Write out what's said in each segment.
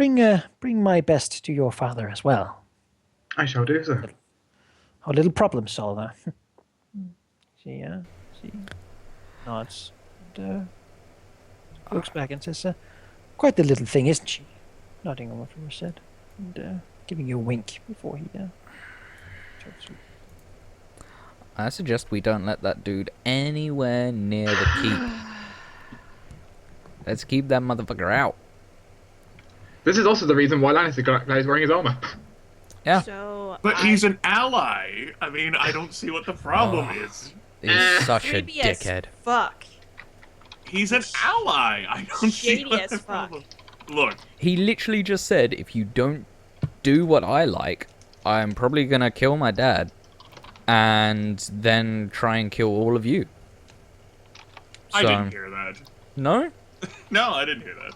bring my best to your father as well. I shall do so. Our little problem solver. She nods and looks back and says, "Quite the little thing, isn't she?" Nodding over from her said, and giving you a wink before he turns to you. I suggest we don't let that dude anywhere near the keep. Let's keep that motherfucker out. This is also the reason why Lannister guy is wearing his armor. Yeah. But he's an ally. I mean, I don't see what the problem is. He's such a Creepy as dickhead. fuck. He's an ally. I don't see Shady what as the fuck. problem. Look, He literally just said, if you don't do what I like, I'm probably gonna kill my dad. And then try and kill all of you. I didn't hear that. No? No, I didn't hear that.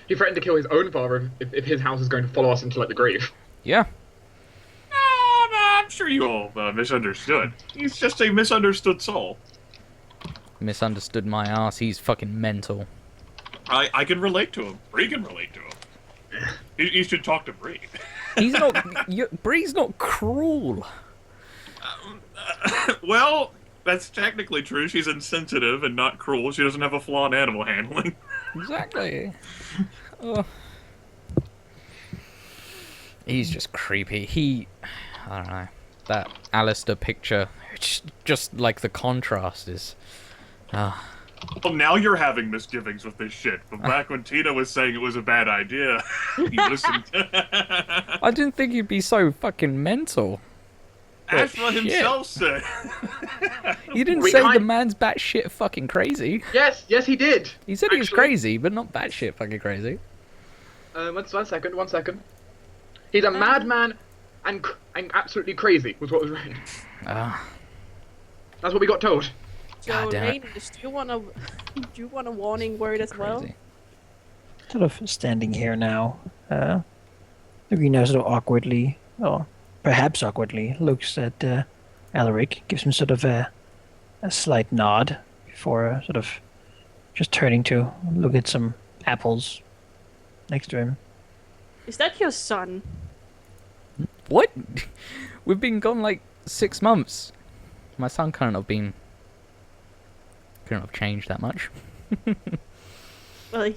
He threatened to kill his own father if his house is going to follow us into like the grave. Yeah. No, I'm sure you all misunderstood. He's just a misunderstood soul. Misunderstood my ass. He's fucking mental. I can relate to him. Bree can relate to him. You should talk to Bree. He's not... Bree's not cruel. Well, that's technically true. She's insensitive and not cruel. She doesn't have a flaw in animal handling. Exactly. Oh. He's just creepy. I don't know. That Alistair picture, just like the contrast is... Well, now you're having misgivings with this shit. But back when Tina was saying it was a bad idea, you listened. I didn't think you'd be so fucking mental. Ashla himself said. You didn't We say can't- the man's batshit fucking crazy. Yes, he did. He said he was Actually- crazy, but not batshit fucking crazy. One second. He's a madman and absolutely crazy, was what was written. Ah, That's what we got told. So, God damn it. Rhaenys, do you want a warning word as well? crazy. Sort of standing here now, Irina sort of awkwardly, or perhaps awkwardly, looks at Alaric, gives him sort of a slight nod before sort of just turning to look at some apples next to him. Is that your son? What? We've been gone like 6 months. My son couldn't have changed that much. Well,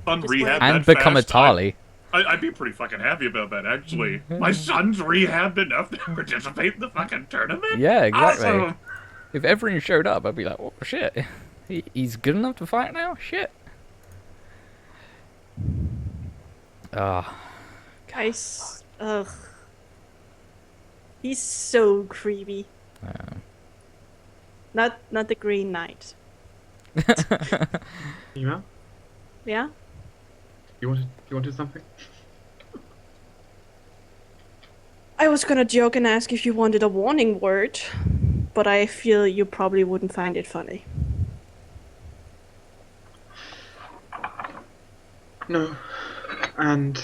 On Just rehab wait. And that become a fast, Tali. I'd be pretty fucking happy about that, actually. My son's rehabbed enough to participate in the fucking tournament? Yeah, exactly. Awesome. If everyone showed up, I'd be like, oh shit. He's good enough to fight now? Shit. Ah. guys, ugh. He's so creepy. Not the Green Knight. Email? Yeah? You wanted something? I was gonna joke and ask if you wanted a warning word, but I feel you probably wouldn't find it funny. No. And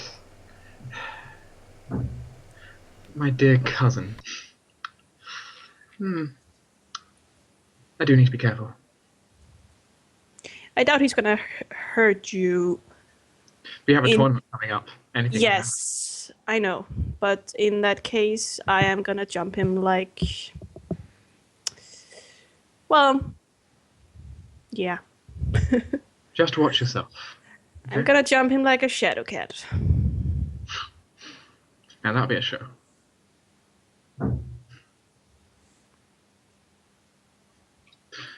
my dear cousin. I do need to be careful. I doubt he's gonna hurt you. We have a In- tournament coming up. Anything can happen. Yes, I know. But in that case, I am gonna jump him like... Well... Yeah. Just watch yourself. I'm gonna jump him like a shadow cat. Now that'll be a show.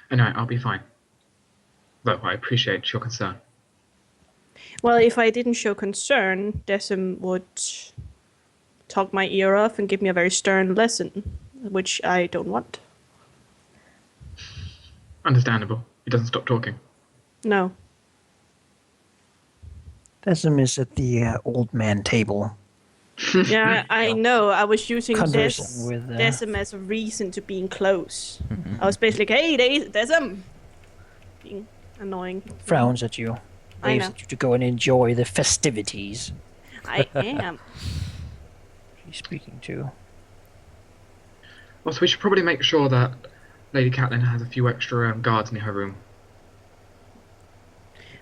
Anyway, I'll be fine. Though I appreciate your concern. Well, if I didn't show concern, Decim would talk my ear off and give me a very stern lesson, which I don't want. Understandable. He doesn't stop talking. No. Desmond is at the old man table. Yeah, I know. I was using Conversing with, Decim as a reason to being close. I was basically like, hey, Decim! Being annoying. Frowns at you, I waves know. at you to go and enjoy the festivities. I am. She's speaking to. Also, we should probably make sure that Lady Catelyn has a few extra guards near her room.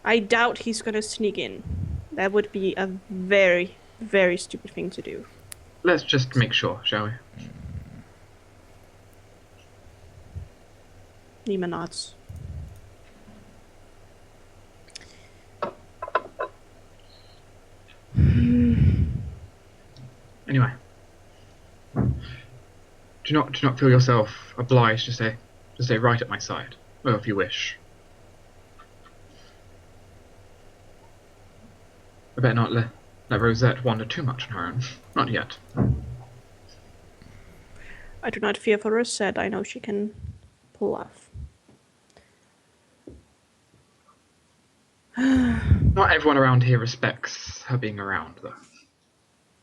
I doubt he's gonna sneak in. That would be a very, very stupid thing to do. Let's just make sure, shall we? Nima nods. Anyway, do not feel yourself obliged to stay right at my side. Well, if you wish. I better not let Rosette wander too much on her own. Not yet. I do not fear for Rosette. I know she can pull off. Not everyone around here respects her being around, though.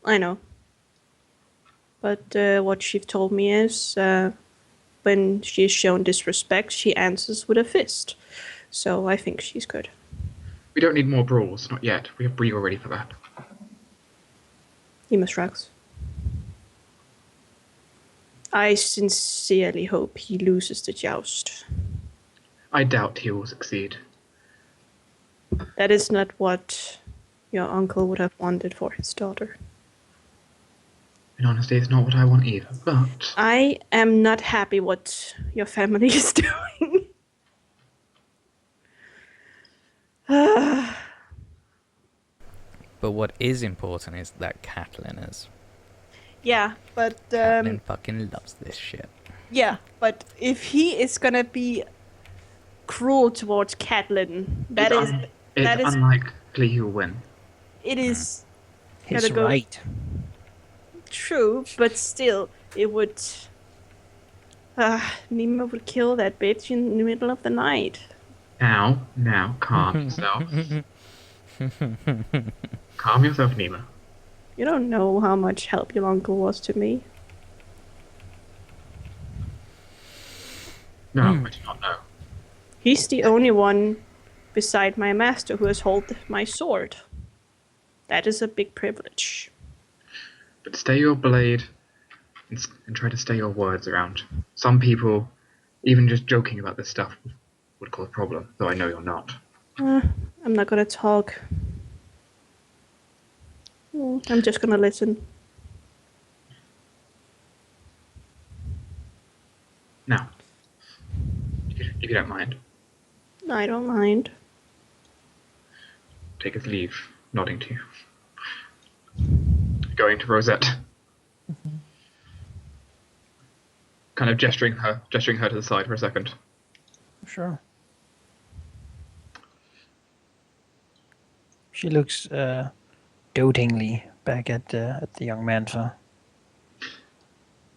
I know. But what she told me is, when she is shown disrespect, she answers with a fist. So I think she's good. We don't need more brawls, not yet. We are ready for that. Nima shrugs. I sincerely hope he loses the joust. I doubt he will succeed. That is not what your uncle would have wanted for his daughter. In honesty, it's not what I want either, but... I am not happy what your family is doing. But what is important is that Catelyn is. Yeah, but Catelyn fucking loves this shit. yeah, but if he is gonna be cruel towards Catelyn, that is unlikely he'll win. it is He's gotta go right. true, but still, it would. Nima would kill that bitch in the middle of the night. Now, calm yourself. Calm yourself, Nima. You don't know how much help your uncle was to me. No, I do not know. He's the only one beside my master who has held my sword. That is a big privilege. But stay your blade and try to stay your words around. Some people, even just joking about this stuff, would cause a problem, though I know you're not. I'm not gonna talk. I'm just gonna listen. Now, if you don't mind, I don't mind. take his leave, nodding to you. Going to Rosette. Kind of gesturing her to the side for a second. Sure. She looks dotingly back at the young Mantha.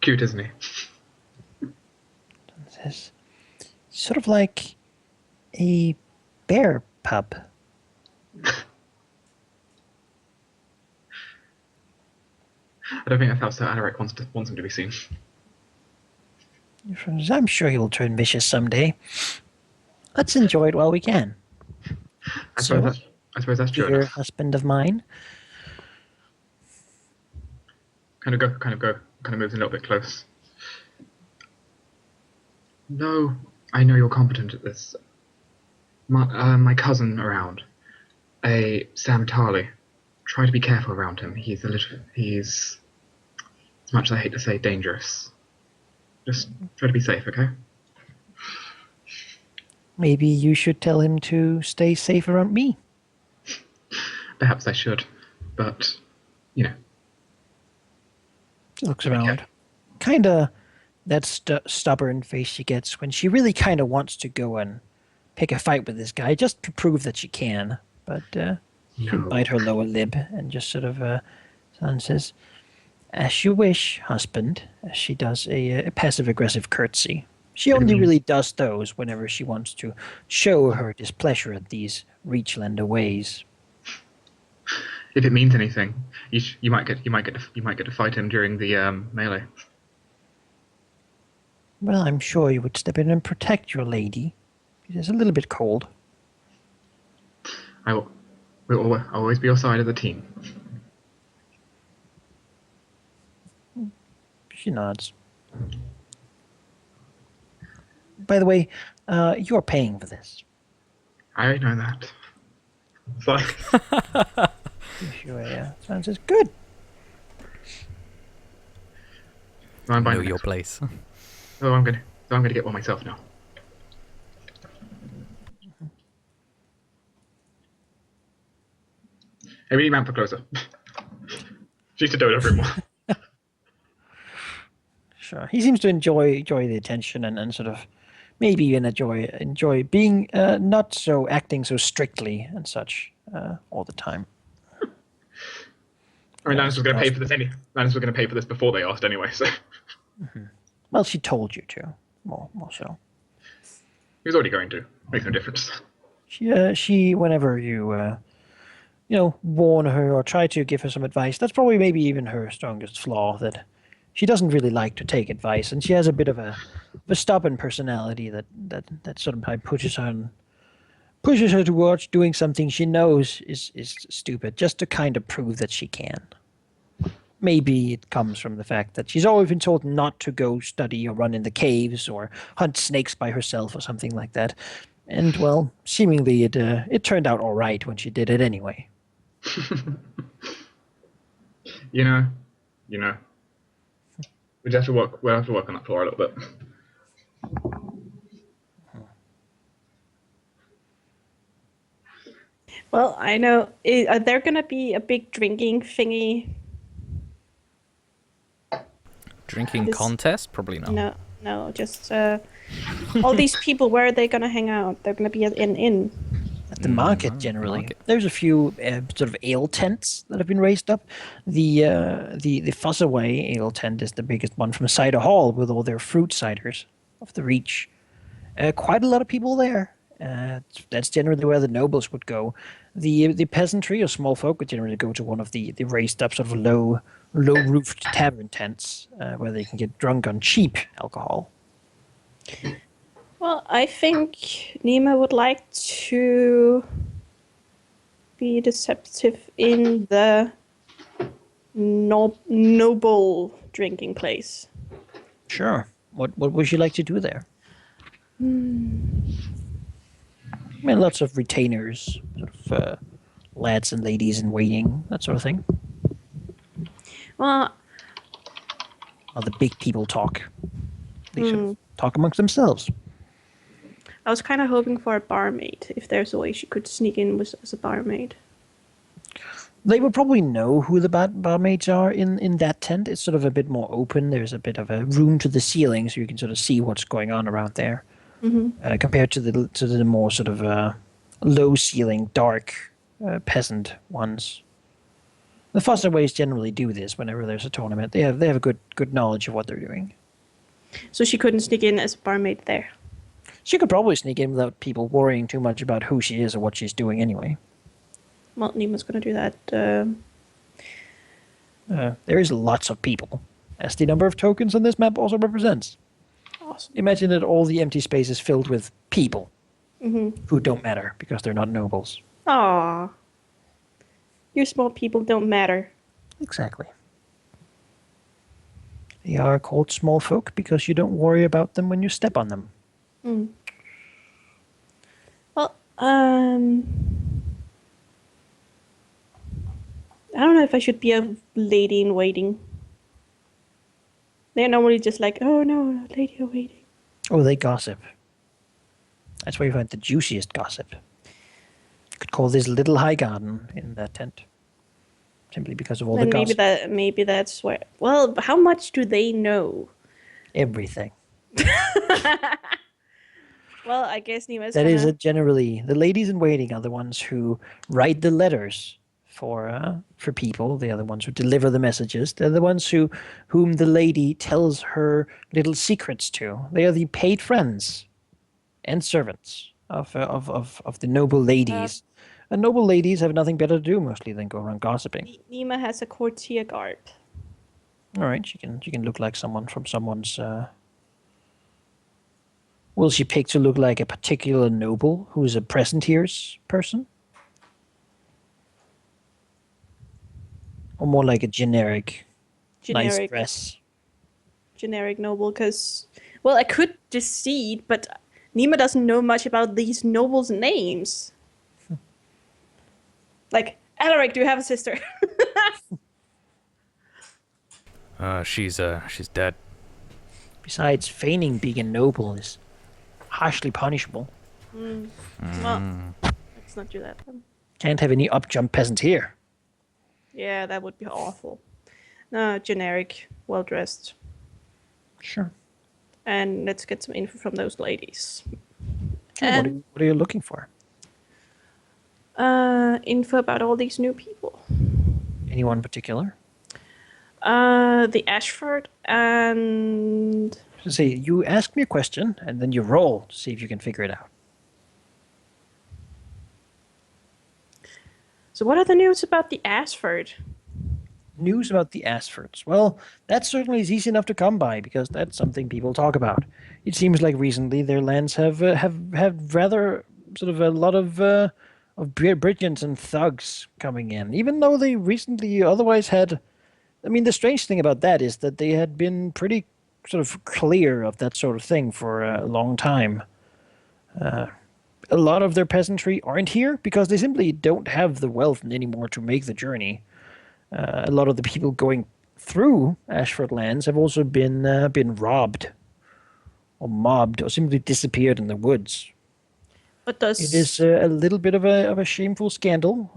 Cute, isn't he? Says, sort of like a bear pup. I don't think that's how Sir Alaric wants him to be seen. I'm sure he will turn vicious someday. Let's enjoy it while we can. I suppose that's true Dear enough. husband of mine. Kind of moves a little bit close. No, I know you're competent at this. My cousin around, a Sam Tarley. Try to be careful around him. He's, as much as I hate to say, dangerous. Just try to be safe, okay? Maybe you should tell him to stay safe around me. Perhaps I should, but, you know. She looks around. Kinda that stubborn face she gets when she really kinda wants to go and pick a fight with this guy just to prove that she can. But she bite her lower lip and just sort of says, "As you wish, husband," as she does a passive-aggressive curtsy. She only really does those whenever she wants to show her displeasure at these Reachlander ways. If it means anything, you might get to fight him during the melee. Well, I'm sure you would step in and protect your lady. It is a little bit cold. I'll always be your side of the team. She nods. By the way, you're paying for this. I know that. It's like Sure, yeah. Sounds just good. So I'm buying Know the your next one. place. So I'm gonna get one myself now. Hey, we need Mantha closer. She used to do it every more. Sure. He seems to enjoy the attention and sort of maybe even enjoy being not so acting so strictly and such all the time. I mean, Lannis As was he going to pay does. for this anyway. Lannis was going to pay for this before they asked anyway, so Well, she told you to. More so. he was already going to. Makes no difference. She whenever you warn her or try to give her some advice, that's probably maybe even her strongest flaw, that she doesn't really like to take advice, and she has a bit of a stubborn personality that sometimes pushes her towards doing something she knows is stupid, just to kind of prove that she can. Maybe it comes from the fact that she's always been told not to go study or run in the caves or hunt snakes by herself or something like that. And well, seemingly it turned out all right when she did it anyway. You know, you know. We'll have to work on that floor a little bit. Well, I know. Are there gonna be a big drinking thingy? Drinking This- contest? Probably not. No, just all these people. Where are they gonna hang out? They're gonna be at an inn. At the market, generally, market. there's a few sort of ale tents that have been raised up. The Fussaway ale tent is the biggest one from Cider Hall, with all their fruit ciders of the Reach. Quite a lot of people there. That's generally where the nobles would go. The peasantry or small folk would generally go to one of the raised up sort of low roofed tavern tents where they can get drunk on cheap alcohol. Well, I think Nima would like to be deceptive in the noble drinking place. Sure. What would you like to do there? I mean, lots of retainers, sort of lads and ladies in waiting, that sort of thing. Well, While the big people talk, they sort of talk amongst themselves. I was kind of hoping for a barmaid, if there's a way she could sneak in with as a barmaid. They would probably know who the barmaids are in that tent. It's sort of a bit more open. There's a bit of a room to the ceiling, so you can sort of see what's going on around there. Compared to the more sort of low ceiling, dark peasant ones. The Fosterways generally do this whenever there's a tournament. They have a good knowledge of what they're doing. So she couldn't sneak in as a barmaid there. She could probably sneak in without people worrying too much about who she is or what she's doing anyway. Well, Nima's gonna do that. There is lots of people, as the number of tokens on this map also represents. Awesome. Imagine that all the empty space is filled with people who don't matter because they're not nobles. Aww. You small people don't matter. Exactly. They are called small folk because you don't worry about them when you step on them. Well, I don't know if I should be a lady in waiting. They're normally just like, oh no, lady in waiting. Oh, they gossip. That's where you find the juiciest gossip. You could call this Little High Garden in that tent. Simply because of all the And gossip. maybe that's where. Well, how much do they know? Everything. Well, I guess Nima's That gonna... is generally the ladies in waiting are the ones who write the letters for people. They are the ones who deliver the messages. They're the ones whom the lady tells her little secrets to. They are the paid friends and servants of the noble ladies. And noble ladies have nothing better to do mostly than go around gossiping. Nima has a courtier garb. All right, she can look like someone from someone's. Will she pick to look like a particular noble who is a present here's person? Or more like a generic nice dress? Generic noble, because... Well, I could deceive, but Nima doesn't know much about these nobles' names. Like, Alaric, do you have a sister? She's dead. Besides, feigning being a noble is harshly punishable. Well, let's not do that then. Can't have any up-jump peasants here. Yeah, that would be awful. No, generic, well-dressed. Sure. And let's get some info from those ladies. Sure. What are you looking for? Info about all these new people. Anyone in particular? The Ashford and... So say, you ask me a question, and then you roll to see if you can figure it out. So what are the news about the Ashford? News about the Ashfords. Well, that certainly is easy enough to come by, because that's something people talk about. It seems like recently their lands have rather sort of a lot of brigands and thugs coming in, even though they recently otherwise had... I mean, the strange thing about that is that they had been pretty sort of clear of that sort of thing for a long time. A lot of their peasantry aren't here because they simply don't have the wealth anymore to make the journey. A lot of the people going through Ashford lands have also been robbed or mobbed or simply disappeared in the woods. But does... It is a little bit of a shameful scandal.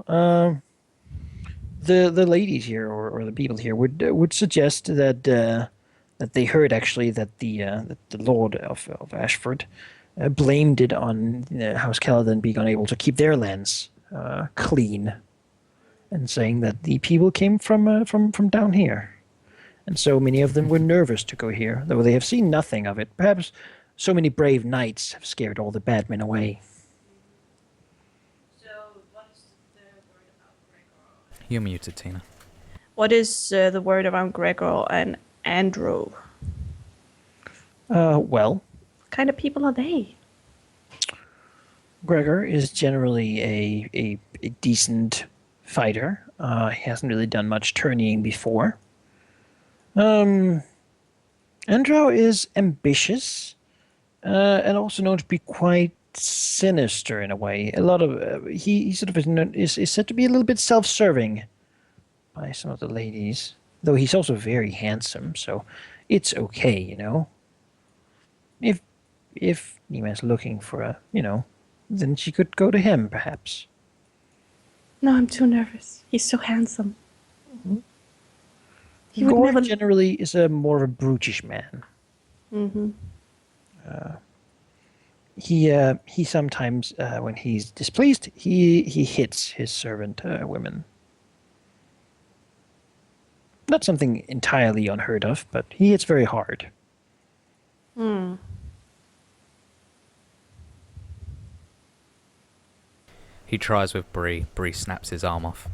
The ladies here or the people here would suggest that that they heard actually that the Lord of Ashford blamed it on House Caladan being unable to keep their lands clean, and saying that the people came from down here, and so many of them were nervous to go here, though they have seen nothing of it. Perhaps so many brave knights have scared all the bad men away. You're muted, Tina. What is the word around Gregor and Andro? Well, What kind of people are they? Gregor is generally a decent fighter. He hasn't really done much tourneying before. Andro is ambitious, and also known to be quite sinister in a way. A lot of he sort of is said to be a little bit self-serving by some of the ladies, though he's also very handsome, so it's okay, you know. If Nima's looking for a, then she could go to him, perhaps. No, I'm too nervous. He's so handsome. He would Gore never... generally is more of a brutish man. Mm-hmm. He sometimes, when he's displeased, he hits his servant women. Not something entirely unheard of, but he hits very hard. He tries with Bree. Bree snaps his arm off.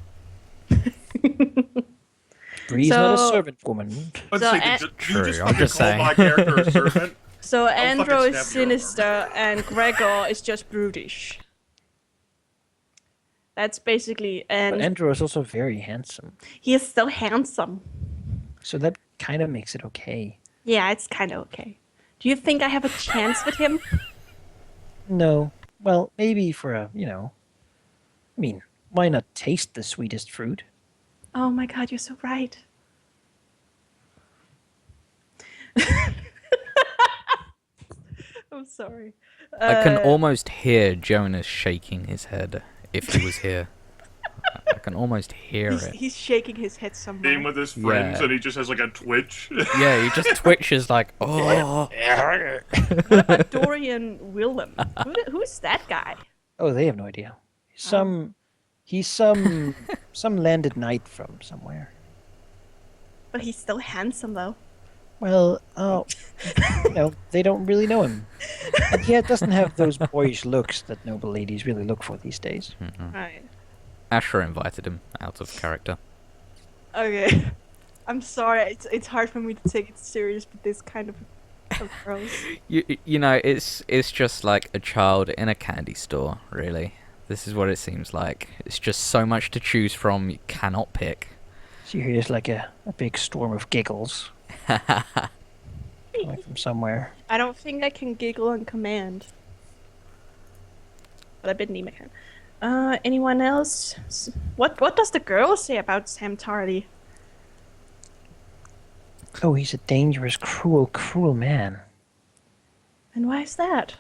Bree's not a So- servant woman. Let's So see, An- did you True, just I'm fucking just call saying. my character a servant? So fucking Andro is snap your arm. sinister and Gregor is just brutish. That's basically... But And Andrew is also very handsome, he is so handsome. so that kind of makes it okay. Yeah, it's kind of okay. Do you think I have a chance with him? No, well, maybe for a, I mean, why not taste the sweetest fruit? Oh my god, you're so right. I'm sorry. I can almost hear Jonas shaking his head if he was here. I can almost hear it. He's shaking his head Being somewhere. with his friends Yeah. and he just has like a twitch. Yeah, he just twitches like, oh. What about Dorian Willem? Who's that guy? Oh, they have no idea. He's some landed knight from somewhere. But he's still handsome though. Well, they don't really know him. And he doesn't have those boyish looks that noble ladies really look for these days. Right. Asher invited him out of character. Okay. I'm sorry. It's hard for me to take it serious with this kind of girls. You know, it's just like a child in a candy store, really. This is what it seems like. It's just so much to choose from, you cannot pick. So you hear just like a big storm of giggles coming from somewhere. I don't think I can giggle on command. But I bet Nima can. Anyone else? What does the girl say about Sam Tarly? Oh, he's a dangerous, cruel, cruel man. And why is that?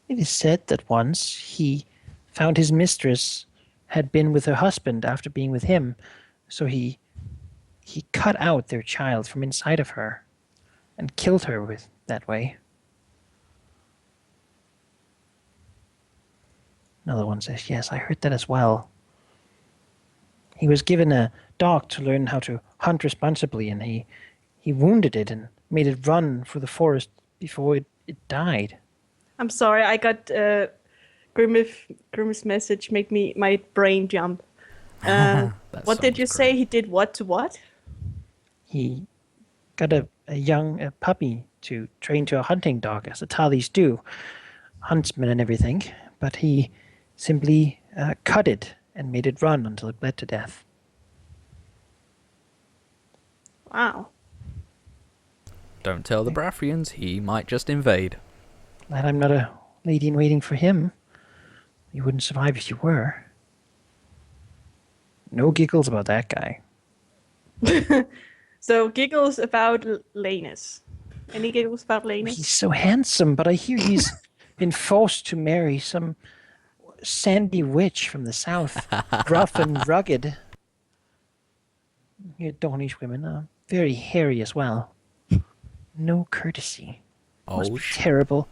It is said that once he found his mistress had been with her husband after being with him, so he cut out their child from inside of her and killed her with that way. Another one says, yes, I heard that as well. He was given a dog to learn how to hunt responsibly, and he wounded it and made it run through the forest before it died. I'm sorry, I got Grimace message make my brain jump. What did you say? He did what to what? He got a young puppy to train to a hunting dog, as the Talis do, huntsmen and everything, but he simply cut it and made it run until it bled to death. Wow. Don't tell the Baratheons, he might just invade. Glad I'm not a lady in waiting for him. You wouldn't survive if you were. No giggles about that guy. So giggles about Lanus. Any giggles about Lanus? He's so handsome, but I hear he's been forced to marry some sandy witch from the south, rough and rugged. Your Dornish women are very hairy as well. No courtesy. Must Oh, be terrible.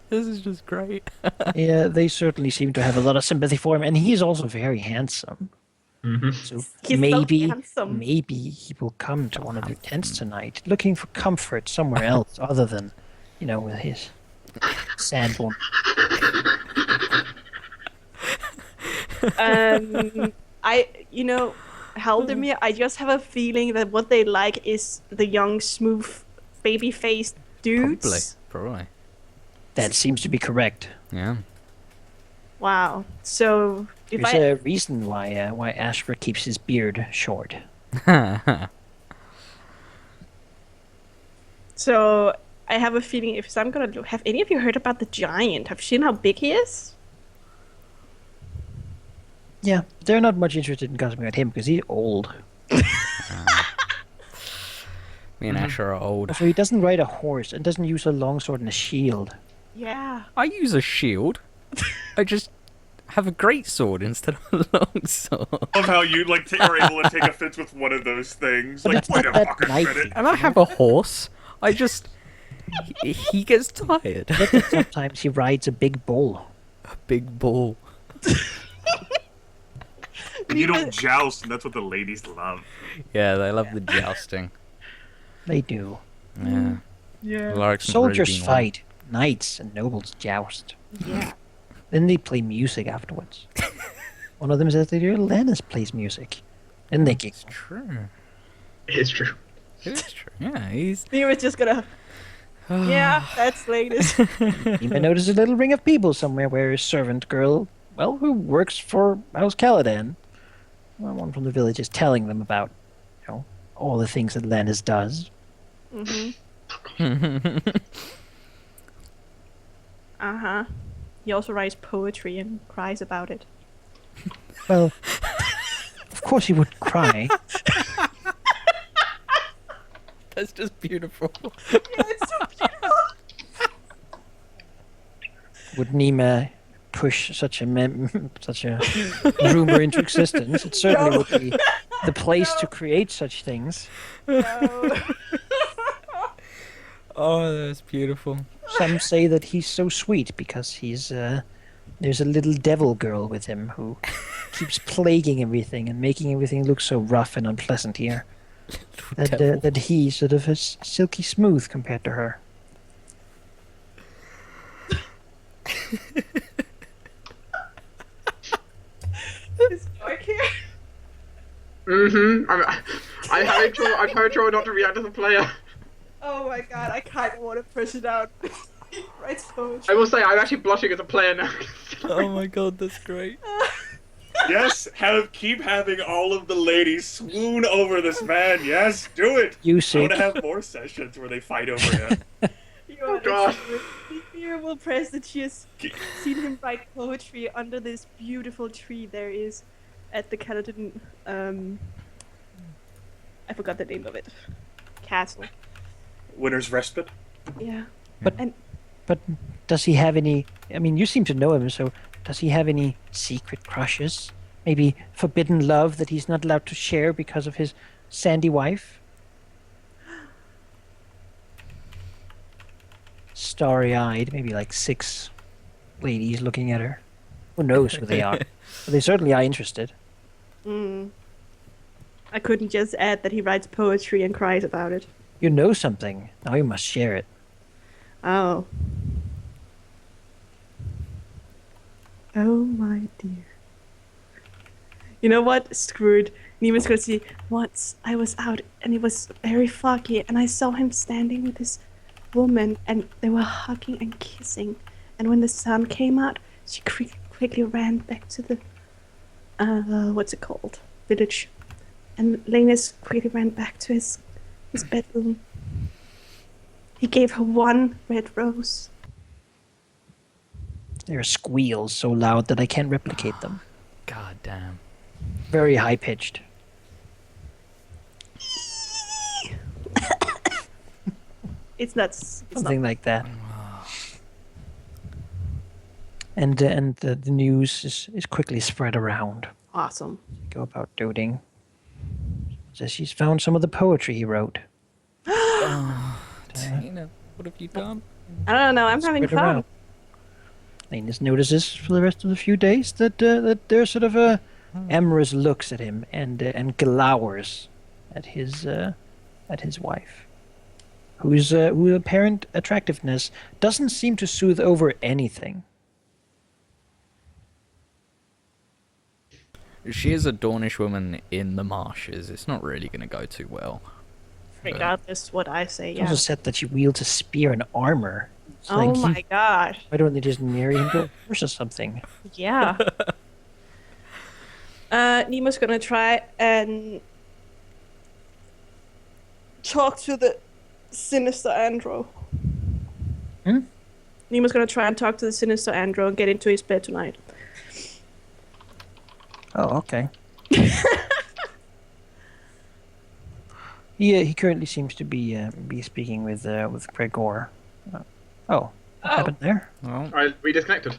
This is just great. Yeah, they certainly seem to have a lot of sympathy for him, and he's also very handsome. So He's maybe, so handsome. maybe he will come to one of your tents tonight, looking for comfort somewhere else other than, with his sandworm. Halldamir, I just have a feeling that what they like is the young, smooth, baby-faced dudes. Probably. That seems to be correct. Yeah. Wow. So if There's I a reason why Ashford keeps his beard short. So I have a feeling if I'm gonna look, have any of you heard about the giant? Have you seen how big he is? Yeah, they're not much interested in gossiping about him because he's old. Me and Ash are old. So he doesn't ride a horse and doesn't use a longsword and a shield. Yeah. I use a shield. I just have a great sword instead of a long sword. I love how you are able to take offense with one of those things. But Like, it's wait not a that fucking knightly. minute. And I have a horse. I just... He gets tired. Look at sometimes he rides a big bull. A big bull. And you don't joust, and that's what the ladies love. Yeah, they love the jousting. They do. Yeah. Yeah. Like some Soldiers red bean fight, knights and nobles joust. Yeah. Then they play music afterwards. One of them says that Lannis plays music. Then they giggle. It's true. It's true. It is true. Yeah, he's... He was just gonna. Yeah, that's latest. You may notice a little ring of people somewhere where a servant girl, who works for House Caladan. One from the village is telling them about, all the things that Lannis does. Uh-huh. He also writes poetry and cries about it. Well, of course he would cry. That's just beautiful. Yeah, it's so beautiful. Would Nima push such a rumor into existence? It certainly would be the place to create such things. Oh, that's beautiful. Some say that he's so sweet because there's a little devil girl with him who keeps plaguing everything and making everything look so rough and unpleasant here. That he sort of is silky smooth compared to her. It's dark here. I'm having trouble not to react as a player. Oh my god, I kind of want to push it out. He writes poetry. I will say I'm actually blushing as a player now. Oh my god, that's great. Yes, keep having all of the ladies swoon over this man. Yes, do it. You I see. want to have more sessions where they fight over him. You are God. the Terrible press that she has seen him write poetry under this beautiful tree there is at the Caladan, I forgot the name of it. Castle. Winter's respite. Yeah. But And but does he have any? I mean, you seem to know him, so does he have any secret crushes? Maybe forbidden love that he's not allowed to share because of his sandy wife? Starry-eyed, maybe like 6 ladies looking at her. Who knows who they are? But they certainly are interested. I couldn't just add that he writes poetry and cries about it. You know something. Now you must share it. Oh. Oh my dear. You know what? Screw it. Nima's gonna see. Once I was out and it was very foggy and I saw him standing with this woman and they were hugging and kissing. And when the sun came out, she quickly ran back to the, what's it called? Village. And Lanus quickly ran back to his bedroom. He gave her one red rose. Their squeals so loud that I can't replicate them. God damn. Very high pitched. It's nuts. It's Something like that. And the news is quickly spread around. awesome. Go about doting. Says she's found some of the poetry he wrote. Tina, what have you done? I don't know. I'm having Spread fun. around. Lanus notices for the rest of the few days that there's sort of amorous looks at him and glowers at his wife, whose apparent attractiveness doesn't seem to soothe over anything. She is a Dornish woman in the marshes. It's not really going to go too well. Regardless what I say, It's yeah. also said that she wields a spear and armor. It's Oh like, my god. why don't they just marry him to a horse or something? Yeah. Nemo's gonna try and talk to the sinister Andro. Hmm? Nemo's gonna try and talk to the sinister Andro and get into his bed tonight. Oh, okay. He currently seems to be speaking with Gregor. What happened there? Well, We disconnected.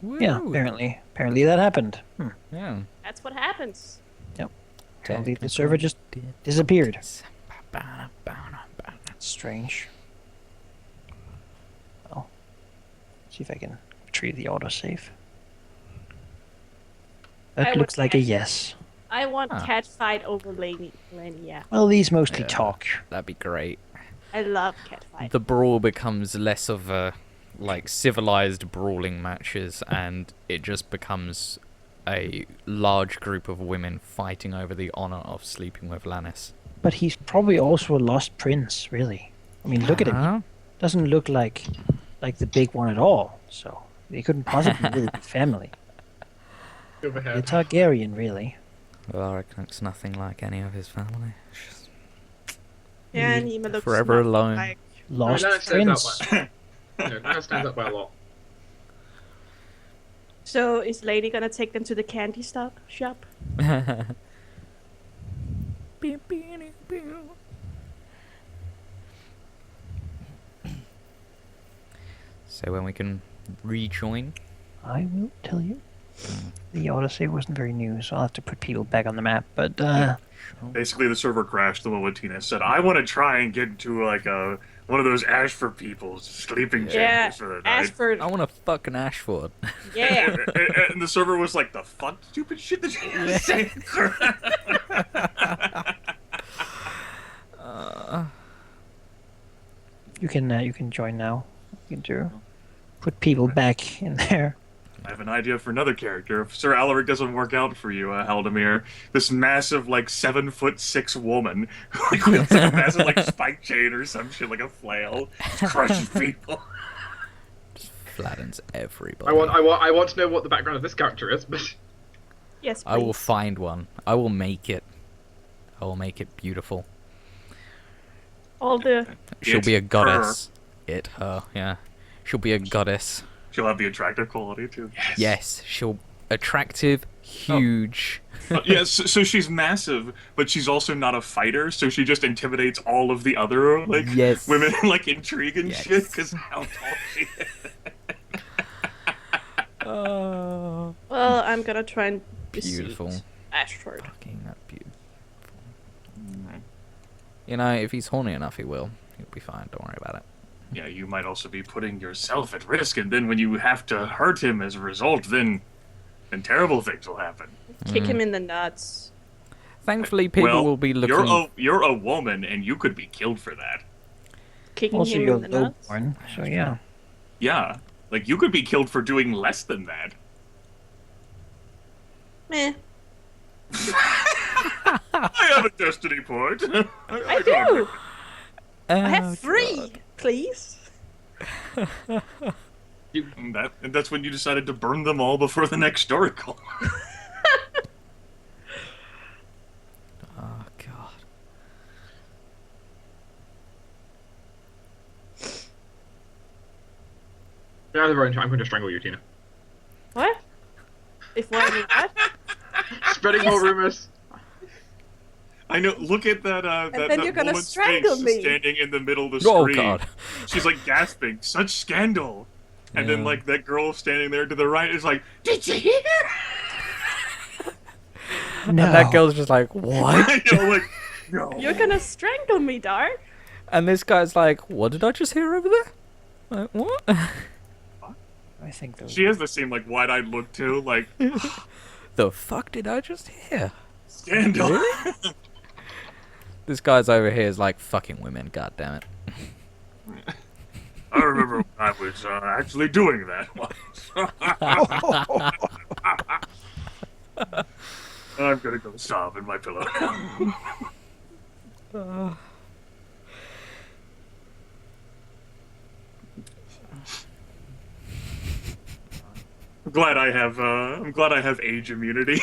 Yeah, woo. apparently that happened. Yeah. That's what happens. Apparently the server just disappeared. Strange. Well, see if I can retrieve the autosave. I That would looks like a catch- yes. I want Ah. cat fight over Lenny, yeah. Well, these mostly Yeah. talk. That'd be great. I love cat fight. The brawl becomes less of a civilized brawling matches, and it just becomes a large group of women fighting over the honor of sleeping with Lannis. But he's probably also a lost prince, really. I mean, look at him. Huh? He doesn't look like the big one at all. So they couldn't possibly really be family. They're Overhead. Targaryen, really. Well, I reckon it's nothing like any of his family. It's just Yeah, Nima looks Forever nothing alone. like- Lost No, it stands prince. up that stands up by a lot. So is Lady gonna take them to the candy shop? So when we can rejoin? I will tell you. The autosave wasn't very new, so I'll have to put people back on the map. But Basically, the server crashed the moment Tina said, "I want to try and get into like one of those Ashford people's sleeping Yeah, chambers for the night." Ashford. I want a fucking Ashford. Yeah. And the server was like, "The fuck, stupid shit that you just say." you can join now. You can put people back in there. I have an idea for another character. If Sir Alaric doesn't work out for you, Halldamir, this massive, 7'6" woman, with a massive, spike chain or some shit, like a flail, just crushes people. Flattens everybody. I want to know what the background of this character is, but Yes, I will please. find one. I will make it. I will make it beautiful. All the She'll It, be a her. goddess. It, her, yeah. She'll be a goddess. She'll have the attractive quality too. Yes, she'll attractive, huge. Yes, so she's massive, but she's also not a fighter, so she just intimidates all of the other like Yes. women like intrigue and Yes. shit because how tall she is. Oh, Well, I'm gonna try and beautiful. deceive Ashford. Fucking that beautiful. You know, if he's horny enough, he will. He'll be fine. Don't worry about it. Yeah, you might also be putting yourself at risk, and then when you have to hurt him as a result, then terrible things will happen. Kick him in the nuts. Thankfully, people well, will be looking. You're a woman, and you could be killed for that. Kicking Also, him you're in the nuts. lowborn, so yeah. Yeah, like you could be killed for doing less than that. Meh. I have a destiny point. I don't- do. I have 3, please. And that's when you decided to burn them all before the next story call. Oh god. Get out of the road. I'm going to strangle you, Tina. What? If what? What? Spreading more rumors. I know. Look at that. then that you're gonna woman's strangle face me. standing in the middle of the Oh screen. god. She's like gasping. Such scandal. And then Yeah. like that girl standing there to the right is like, "Did you hear?" No. And that girl's just like, what? I know, like, no. You're gonna strangle me, Dark. And this guy's like, what did I just hear over there? Like, what? I think those. She has the same like wide-eyed look too, like The fuck did I just hear? scandal. This guy's over here is like, fucking women, god damn it. I remember when I was actually doing that once. I'm gonna go sob in my pillow now. I'm glad I have age immunity.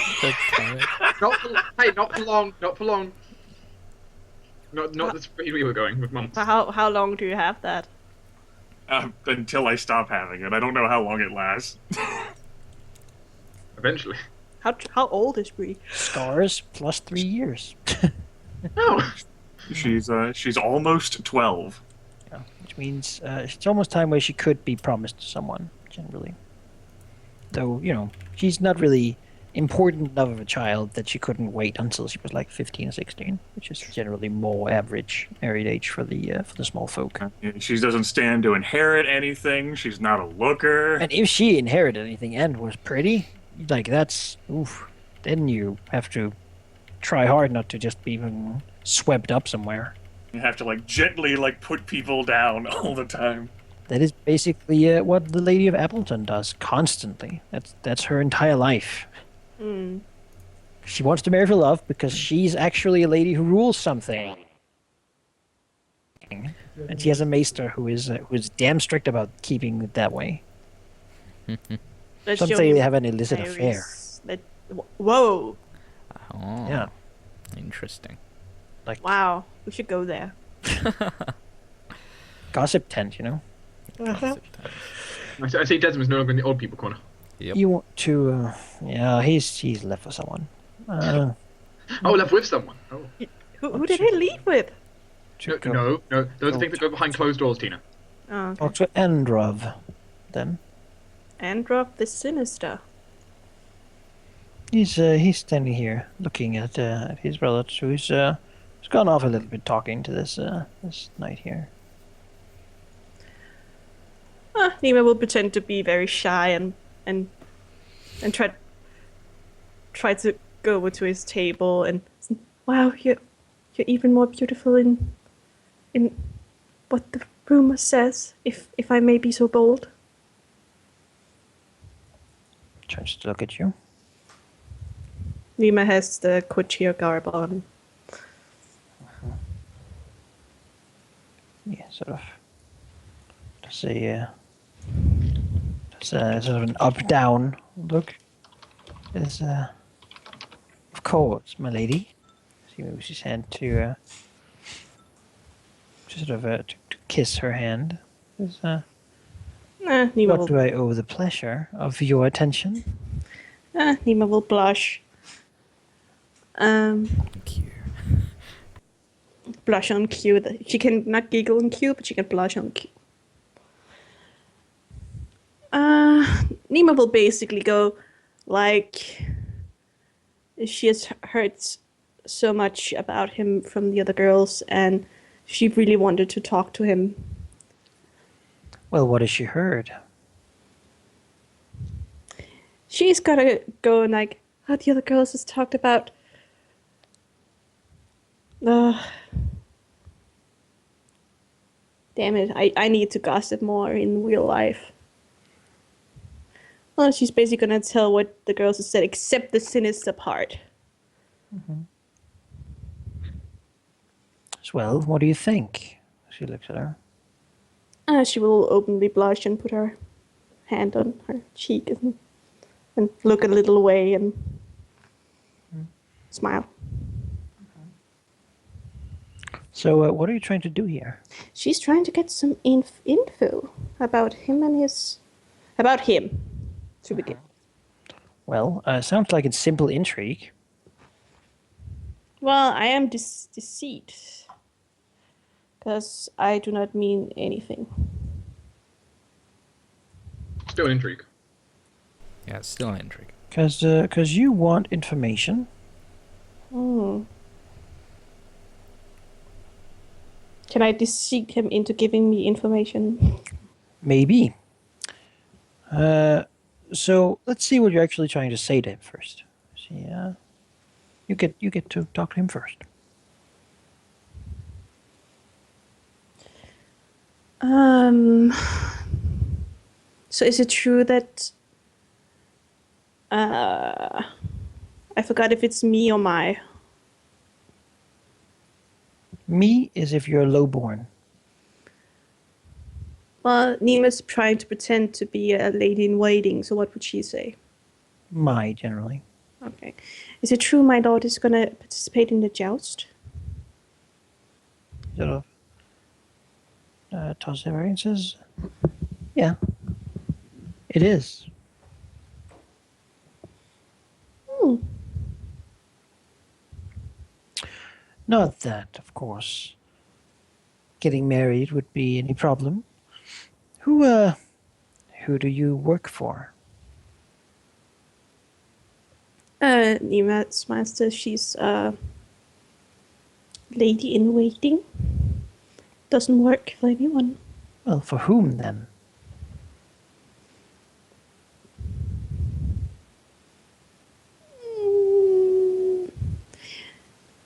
Not for long. Not for long. Not the speed we were going with months. For how long do you have that? Until I stop having it. I don't know how long it lasts. Eventually. How old is Bree? Scars plus 3 years. No. She's almost 12. Yeah, which means it's almost time where she could be promised to someone, generally. Though, you know, she's not really important enough of a child that she couldn't wait until she was like 15 or 16, which is generally more average married age for the small folk. She doesn't stand to inherit anything. She's not a looker. And if she inherited anything and was pretty, like that's oof, then you have to try hard not to just be even swept up somewhere. You have to like gently like put people down all the time. That is basically what the Lady of Appleton does constantly. That's her entire life. Hmm. She wants to marry for love because she's actually a lady who rules something. And she has a maester who is damn strict about keeping it that way. That's Some the say only they have an illicit affair. diaries that- Whoa! Oh, Yeah. Interesting. Like Wow, we should go there. gossip tent, you know? I see Desmond's no longer in the old people corner. Yep. You want to yeah, he's left for someone. Oh, left with someone. Oh. Who did he leave with? To go No. Those are things that go behind closed doors, Tina. Oh, okay. talk to Androv then. Androv the Sinister. He's standing here looking at his relative who's gone off a little bit talking to this knight here. Nima will pretend to be very shy and try to go over to his table and wow, you're even more beautiful in what the rumor says, if I may be so bold. Tries to look at you. Nima has the courtier garb on. Yeah, sort of. Does a sort of an up-down look. Is of course, my lady. He moves his hand to sort of to kiss her hand. Is Nima What do I owe the pleasure of your attention? Nima will blush. Thank you. Blush on cue. She can not giggle on cue, but she can blush on cue. Nima will basically go like she has heard so much about him from the other girls, and she really wanted to talk to him. Well, what has she heard? She's gotta go and like, oh, the other girls has talked about. Damn it! I need to gossip more in real life. Well, she's basically gonna tell what the girls have said, except the sinister part. Well, what do you think? She looks at her. She will openly blush and put her hand on her cheek and look a little away and smile. So, what are you trying to do here? She's trying to get some info about him and his... About him, to begin. Well, sounds like it's simple intrigue. Well, I am deceit. Because I do not mean anything. Still intrigue. Yeah, it's still an intrigue. Because you want information. Can I deceive him into giving me information? Maybe. So let's see what you're actually trying to say to him first. See, you get to talk to him first. So is it true that I forgot if it's me or my. Me is if you're lowborn. Well, Nima's trying to pretend to be a lady in waiting, so what would she say? My, generally. Okay. Is it true my lord is gonna participate in the joust? Sort of. Toss their and says, yeah, it is. Not that, of course, getting married would be any problem. Who do you work for? Nima smiles. She's a lady in waiting. Doesn't work for anyone. Well, for whom then?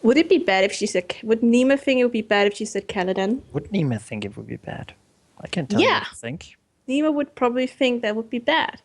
Would it be bad if she said... Would Nima think it would be bad if she said Caladan? Would Nima think it would be bad? I can't tell you what to think. Nima would probably think that would be bad.